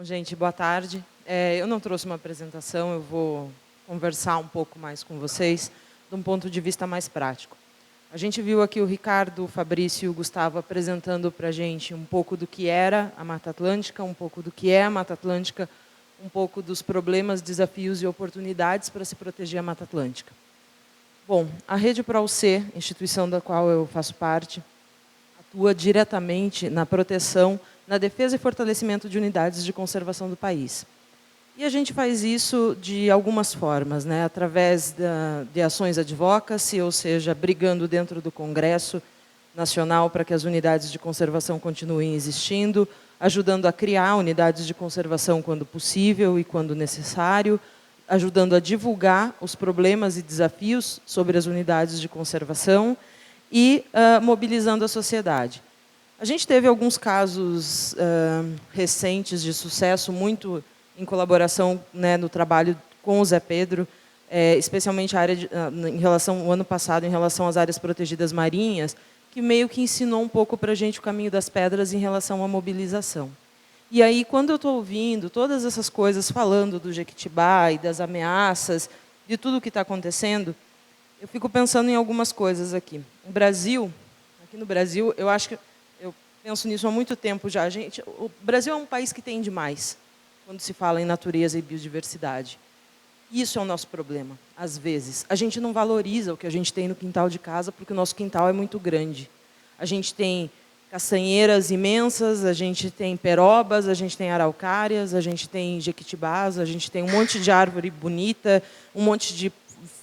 Bom, gente, boa tarde. Eu não trouxe uma apresentação, eu vou conversar um pouco mais com vocês, de um ponto de vista mais prático. A gente viu aqui o Ricardo, o Fabrício e o Gustavo apresentando para a gente um pouco do que era a Mata Atlântica, um pouco do que é a Mata Atlântica, um pouco dos problemas, desafios e oportunidades para se proteger a Mata Atlântica. Bom, a Rede ProUC, instituição da qual eu faço parte, atua diretamente na proteção, na defesa e fortalecimento de unidades de conservação do país. E a gente faz isso de algumas formas, né? Através de ações advocacy, ou seja, brigando dentro do Congresso Nacional para que as unidades de conservação continuem existindo, ajudando a criar unidades de conservação quando possível e quando necessário, ajudando a divulgar os problemas e desafios sobre as unidades de conservação e mobilizando a sociedade. A gente teve alguns casos recentes de sucesso, muito em colaboração, né, no trabalho com o Zé Pedro, especialmente a área em relação, o ano passado, em relação às áreas protegidas marinhas, que meio que ensinou um pouco para a gente o caminho das pedras em relação à mobilização. E aí, quando eu estou ouvindo todas essas coisas falando do Jequitibá e das ameaças, de tudo o que está acontecendo, eu fico pensando em algumas coisas aqui. Aqui no Brasil, eu acho que eu penso nisso há muito tempo já. O Brasil é um país que tem demais quando se fala em natureza e biodiversidade. Isso é o nosso problema, às vezes. A gente não valoriza o que a gente tem no quintal de casa, porque o nosso quintal é muito grande. A gente tem castanheiras imensas, a gente tem perobas, a gente tem araucárias, a gente tem jequitibás, a gente tem um monte de árvore bonita, um monte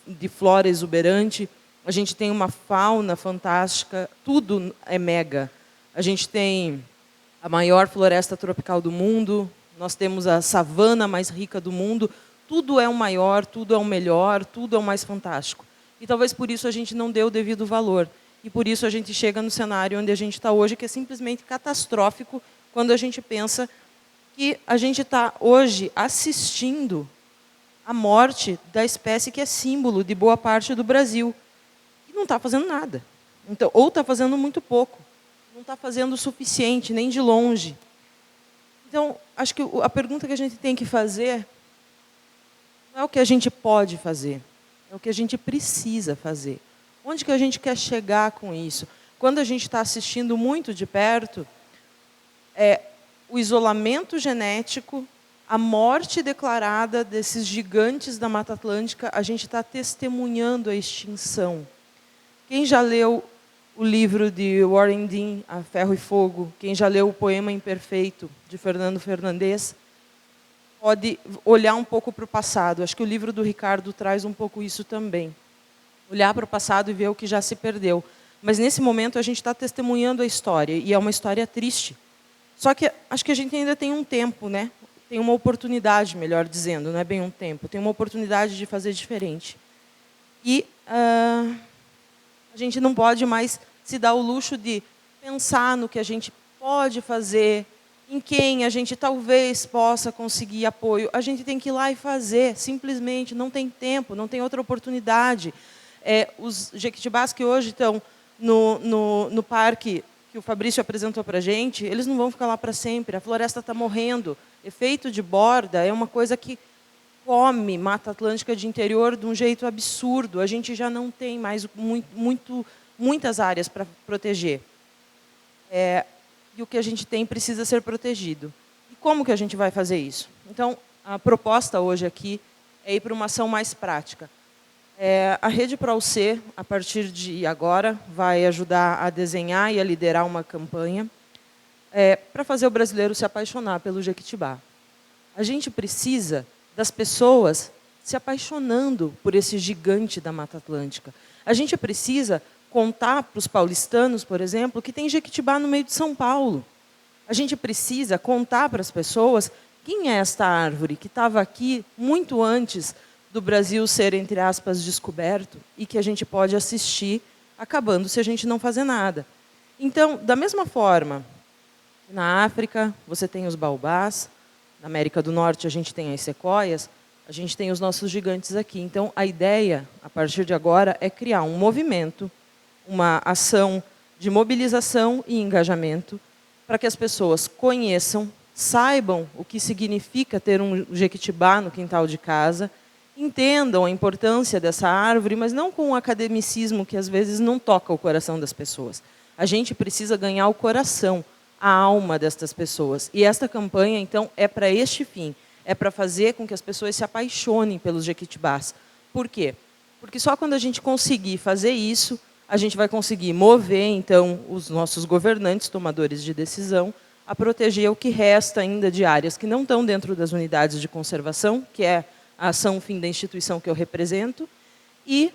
de flora exuberante, a gente tem uma fauna fantástica, tudo é mega. A gente tem a maior floresta tropical do mundo, nós temos a savana mais rica do mundo, tudo é o maior, tudo é o melhor, tudo é o mais fantástico. E talvez por isso a gente não dê o devido valor. E por isso a gente chega no cenário onde a gente está hoje, que é simplesmente catastrófico, quando a gente pensa que a gente está hoje assistindo a morte da espécie que é símbolo de boa parte do Brasil. E não está fazendo nada. Então, ou está fazendo muito pouco. Não está fazendo o suficiente, nem de longe. Então, acho que a pergunta que a gente tem que fazer não é o que a gente pode fazer, é o que a gente precisa fazer. Onde que a gente quer chegar com isso? Quando a gente está assistindo muito de perto, o isolamento genético, a morte declarada desses gigantes da Mata Atlântica, a gente está testemunhando a extinção. Quem já leu o livro de Warren Dean, A Ferro e Fogo, quem já leu o Poema Imperfeito, de Fernando Fernandes, pode olhar um pouco para o passado. Acho que o livro do Ricardo traz um pouco isso também. Olhar para o passado e ver o que já se perdeu. Mas, nesse momento, a gente está testemunhando a história, e é uma história triste. Só que acho que a gente ainda tem um tempo, né? Tem uma oportunidade, melhor dizendo, não é bem um tempo, tem uma oportunidade de fazer diferente. E a gente não pode mais se dar o luxo de pensar no que a gente pode fazer, em quem a gente talvez possa conseguir apoio. A gente tem que ir lá e fazer, simplesmente, não tem tempo, não tem outra oportunidade. Os jequitibás que hoje estão no parque que o Fabrício apresentou para a gente, eles não vão ficar lá para sempre, a floresta está morrendo. Efeito de borda é uma coisa que come Mata Atlântica de interior de um jeito absurdo. A gente já não tem mais muitas áreas para proteger. E o que a gente tem precisa ser protegido. E como que a gente vai fazer isso? Então, a proposta hoje aqui é ir para uma ação mais prática. A Rede ProUC, a partir de agora, vai ajudar a desenhar e a liderar uma campanha para fazer o brasileiro se apaixonar pelo Jequitibá. A gente precisa das pessoas se apaixonando por esse gigante da Mata Atlântica. A gente precisa contar para os paulistanos, por exemplo, que tem Jequitibá no meio de São Paulo. A gente precisa contar para as pessoas quem é esta árvore que estava aqui muito antes do Brasil ser, entre aspas, descoberto e que a gente pode assistir acabando se a gente não fazer nada. Então, da mesma forma, na África você tem os baobás, na América do Norte a gente tem as sequoias, a gente tem os nossos gigantes aqui. Então, a ideia, a partir de agora, é criar um movimento, uma ação de mobilização e engajamento para que as pessoas conheçam, saibam o que significa ter um jequitibá no quintal de casa, entendam a importância dessa árvore, mas não com um academicismo que às vezes não toca o coração das pessoas. A gente precisa ganhar o coração, a alma destas pessoas. E esta campanha, então, é para este fim. É para fazer com que as pessoas se apaixonem pelos jequitibás. Por quê? Porque só quando a gente conseguir fazer isso, a gente vai conseguir mover, então, os nossos governantes, tomadores de decisão, a proteger o que resta ainda de áreas que não estão dentro das unidades de conservação, que é a ação fim da instituição que eu represento, e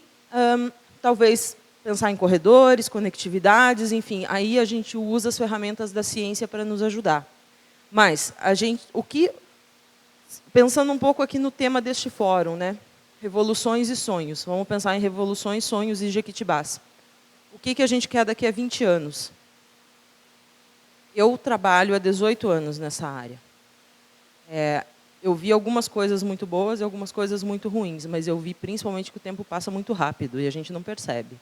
talvez pensar em corredores, conectividades, enfim, aí a gente usa as ferramentas da ciência para nos ajudar. Mas pensando um pouco aqui no tema deste fórum, né? Revoluções e sonhos. Vamos pensar em revoluções, sonhos e jequitibás. O que a gente quer daqui a 20 anos? Eu trabalho há 18 anos nessa área. Eu vi algumas coisas muito boas e algumas coisas muito ruins, mas eu vi principalmente que o tempo passa muito rápido e a gente não percebe.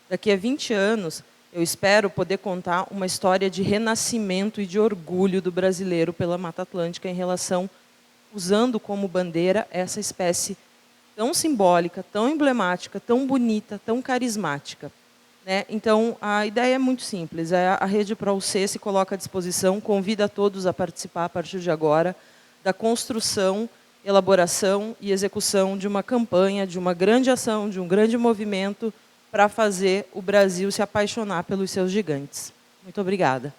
Daqui a 20 anos, eu espero poder contar uma história de renascimento e de orgulho do brasileiro pela Mata Atlântica em relação, usando como bandeira essa espécie tão simbólica, tão emblemática, tão bonita, tão carismática. Né? Então, a ideia é muito simples. A Rede ProUC se coloca à disposição, convida a todos a participar, a partir de agora, da construção, elaboração e execução de uma campanha, de uma grande ação, de um grande movimento para fazer o Brasil se apaixonar pelos seus gigantes. Muito obrigada.